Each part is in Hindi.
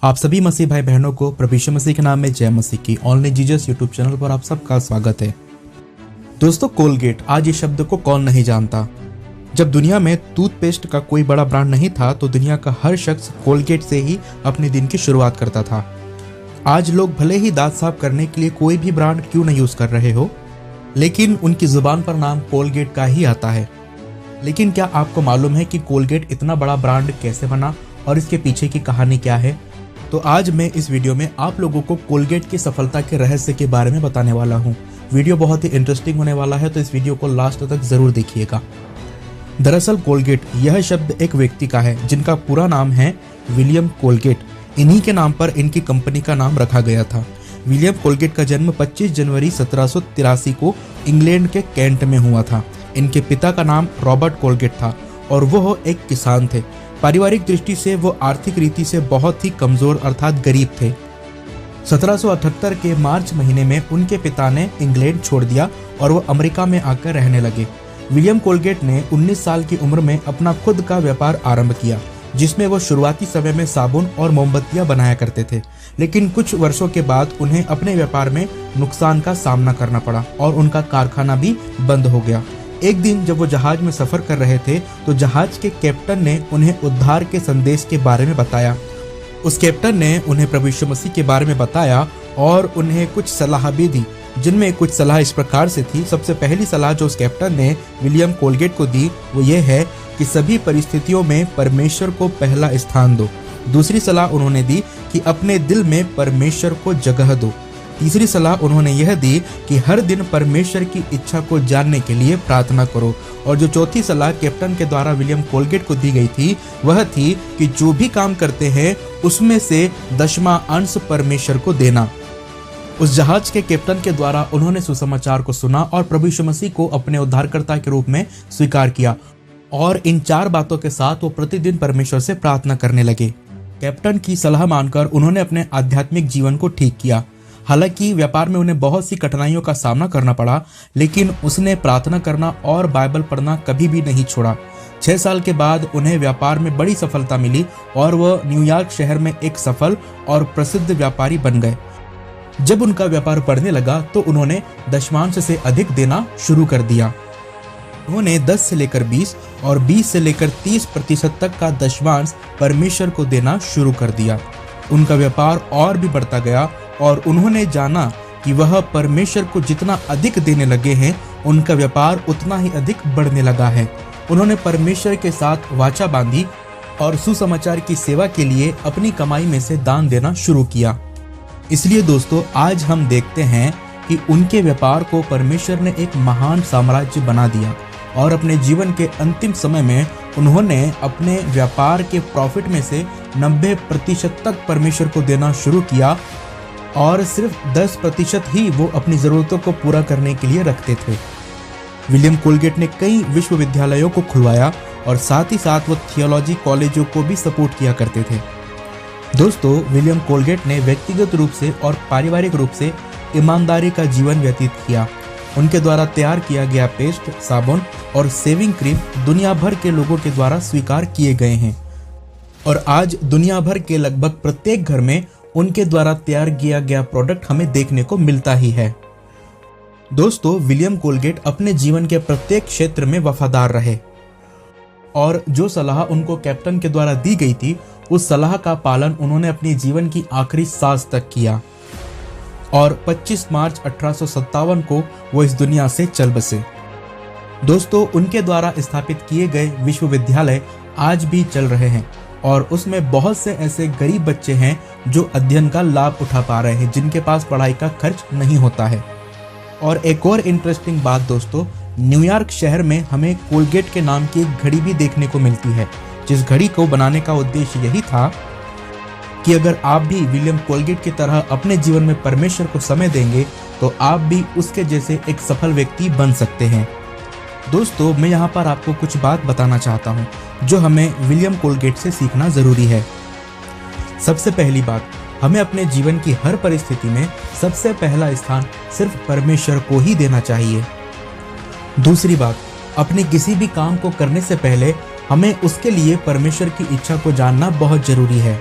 आप सभी मसीह भाई बहनों को प्रभु यीशु मसीह के नाम में जय मसीह की ऑनलाइन जीसस यूट्यूब चैनल पर आप सबका स्वागत है। दोस्तों, कोलगेट, आज इस शब्द को कौन नहीं जानता। जब दुनिया में टूथपेस्ट का कोई बड़ा ब्रांड नहीं था तो दुनिया का हर शख्स कोलगेट से ही अपने दिन की शुरुआत करता था। आज लोग भले ही दांत साफ करने के लिए कोई भी ब्रांड क्यों नहीं यूज कर रहे हो, लेकिन उनकी जुबान पर नाम कोलगेट का ही आता है। लेकिन क्या आपको मालूम है कि कोलगेट इतना बड़ा ब्रांड कैसे बना और इसके पीछे की कहानी क्या है? तो आज मैं इस वीडियो में आप लोगों को कोलगेट की सफलता के रहस्य के बारे में बताने वाला हूँ। वीडियो बहुत ही इंटरेस्टिंग होने वाला है, तो इस वीडियो को लास्ट तक जरूर देखिएगा। दरअसल कोलगेट यह शब्द एक व्यक्ति का है जिनका पूरा नाम है विलियम कोलगेट। इन्हीं के नाम पर इनकी कंपनी का नाम रखा गया था। विलियम कोलगेट का जन्म 25 जनवरी 1783 को इंग्लैंड के कैंट में हुआ था। इनके पिता का नाम रॉबर्ट कोलगेट था और वो एक किसान थे। पारिवारिक दृष्टि से वो आर्थिक रीति से बहुत ही कमजोर अर्थात गरीब थे। 1778 के मार्च महीने में उनके पिता ने इंग्लैंड छोड़ दिया और वो अमेरिका में आकर रहने लगे। विलियम कोलगेट ने 19 साल की उम्र में अपना खुद का व्यापार आरंभ किया, जिसमें वो शुरुआती समय में साबुन और मोमबत्तियां बनाया करते थे। लेकिन कुछ वर्षों के बाद उन्हें अपने व्यापार में नुकसान का सामना करना पड़ा और उनका कारखाना भी बंद हो गया। एक दिन जब वो जहाज में सफर कर रहे थे तो जहाज के कैप्टन ने उन्हें उद्धार के संदेश के बारे में बताया। उस कैप्टन ने उन्हें प्रभु यीशु मसीह के बारे में बताया और उन्हें कुछ सलाह भी दी, जिनमें कुछ सलाह इस प्रकार से थी। सबसे पहली सलाह जो उस कैप्टन ने विलियम कोलगेट को दी वो ये है कि सभी परिस्थितियों में परमेश्वर को पहला स्थान दो। दूसरी सलाह उन्होंने दी कि अपने दिल में परमेश्वर को जगह दो। तीसरी सलाह उन्होंने यह दी कि हर दिन परमेश्वर की इच्छा को जानने के लिए प्रार्थना करो। और जो चौथी सलाह कैप्टन के द्वारा विलियम कोलगेट को दी गई थी वह थी कि जो भी काम करते हैं उसमें से 10वां अंश परमेश्वर को देना। उस जहाज के कैप्टन के द्वारा उन्होंने सुसमाचार को सुना और प्रभु यीशु मसीह को अपने उद्धारकर्ता के रूप में स्वीकार किया और इन 4 बातों के साथ वो प्रतिदिन परमेश्वर से प्रार्थना करने लगे। कैप्टन की सलाह मानकर उन्होंने अपने आध्यात्मिक जीवन को ठीक किया। हालांकि व्यापार में उन्हें बहुत सी कठिनाइयों का सामना करना पड़ा, लेकिन उसने प्रार्थना करना और बाइबल पढ़ना कभी भी नहीं छोड़ा। 6 साल के बाद उन्हें व्यापार में बड़ी सफलता मिली और वह न्यूयॉर्क शहर में एक सफल और प्रसिद्ध व्यापारी बन गए। जब उनका व्यापार बढ़ने लगा तो उन्होंने दशमांश से अधिक देना शुरू कर दिया। उन्होंने 10 से लेकर 20 और 20 से लेकर 30% तक का दशमांश परमेश्वर को देना शुरू कर दिया। उनका व्यापार और भी बढ़ता गया और उन्होंने जाना कि वह परमेश्वर को जितना अधिक देने लगे हैं उनका व्यापार उतना ही अधिक बढ़ने लगा है। उन्होंने परमेश्वर के साथ वाचा बांधी और सुसमाचार की सेवा के लिए अपनी कमाई में से दान देना शुरू किया। इसलिए दोस्तों, आज हम देखते हैं कि उनके व्यापार को परमेश्वर ने एक महान साम्राज्य बना दिया और अपने जीवन के अंतिम समय में उन्होंने अपने व्यापार के प्रॉफिट में से 90% तक परमेश्वर को देना शुरू किया और सिर्फ 10% ही वो अपनी ज़रूरतों को पूरा करने के लिए रखते थे। विलियम कोलगेट ने कई विश्वविद्यालयों को खुलवाया और साथ ही साथ वो थियोलॉजी कॉलेजों को भी सपोर्ट किया करते थे। दोस्तों, विलियम कोलगेट ने व्यक्तिगत रूप से और पारिवारिक रूप से ईमानदारी का जीवन व्यतीत किया। उनके द्वारा तैयार किया गया पेस्ट, साबुन और सेविंग क्रीम दुनिया भर के लोगों के द्वारा स्वीकार किए गए हैं और आज दुनिया भर के लगभग प्रत्येक घर में उनके द्वारा तैयार किया गया प्रोडक्ट हमें देखने को मिलता ही है। दोस्तों, विलियम कोलगेट अपने जीवन के प्रत्येक क्षेत्र में वफादार रहे और जो सलाह उनको कैप्टन के द्वारा दी गई थी उस सलाह का पालन उन्होंने अपने जीवन की आखिरी सांस तक किया और 25 मार्च 1857 को वो इस दुनिया से चल बसे। दोस्तों, उनके द्वारा स्थापित किए गए विश्वविद्यालय आज भी चल रहे हैं और उसमें बहुत से ऐसे गरीब बच्चे हैं जो अध्ययन का लाभ उठा पा रहे हैं, जिनके पास पढ़ाई का खर्च नहीं होता है। और एक और इंटरेस्टिंग बात दोस्तों, न्यूयॉर्क शहर में हमें कोलगेट के नाम की एक घड़ी भी देखने को मिलती है, जिस घड़ी को बनाने का उद्देश्य यही था कि अगर आप भी विलियम कोलगेट की तरह अपने जीवन में परमेश्वर को समय देंगे तो आप भी उसके जैसे एक सफल व्यक्ति बन सकते हैं। दोस्तों, मैं यहाँ पर आपको कुछ बात बताना चाहता हूँ जो हमें विलियम कोलगेट से सीखना जरूरी है। सबसे पहली बात, हमें अपने जीवन की हर परिस्थिति में सबसे पहला स्थान सिर्फ परमेश्वर को ही देना चाहिए। दूसरी बात, अपने किसी भी काम को करने से पहले हमें उसके लिए परमेश्वर की इच्छा को जानना बहुत जरूरी है।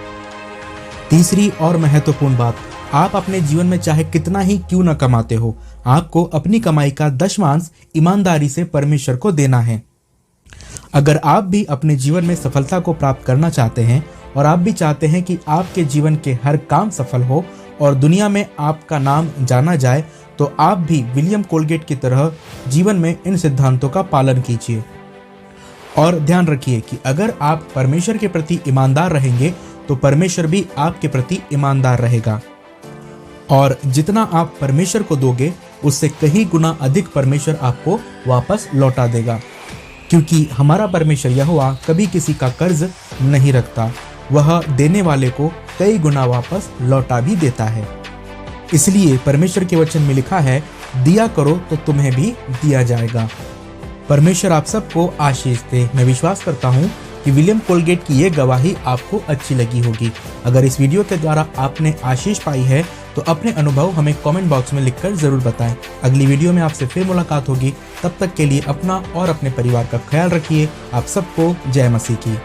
तीसरी और महत्वपूर्ण बात, आप अपने जीवन में चाहे कितना ही क्यों न कमाते हो, आपको अपनी कमाई का दशमांश ईमानदारी से परमेश्वर को देना है। अगर आप भी अपने जीवन में सफलता को प्राप्त करना चाहते हैं और आप भी चाहते हैं कि आपके जीवन के हर काम सफल हो और दुनिया में आपका नाम जाना जाए, तो आप भी विलियम कोलगेट की तरह जीवन में इन सिद्धांतों का पालन कीजिए। और ध्यान रखिए कि अगर आप परमेश्वर के प्रति ईमानदार रहेंगे तो परमेश्वर भी आपके प्रति ईमानदार रहेगा, और जितना आप परमेश्वर को दोगे उससे कहीं गुना अधिक परमेश्वर आपको वापस लौटा देगा, क्योंकि हमारा परमेश्वर यहोवा कभी किसी का कर्ज नहीं रखता, वह देने वाले को कई गुना वापस लौटा भी देता है। इसलिए परमेश्वर के वचन में लिखा है, दिया करो तो तुम्हें भी दिया जाएगा। परमेश्वर आप सबको आशीष दे। मैं विश्वास करता हूँ कि विलियम कोलगेट की ये गवाही आपको अच्छी लगी होगी। अगर इस वीडियो के द्वारा आपने आशीष पाई है तो अपने अनुभव हमें कमेंट बॉक्स में लिखकर जरूर बताएं। अगली वीडियो में आपसे फिर मुलाकात होगी। तब तक के लिए अपना और अपने परिवार का ख्याल रखिए। आप सबको जय मसीह की।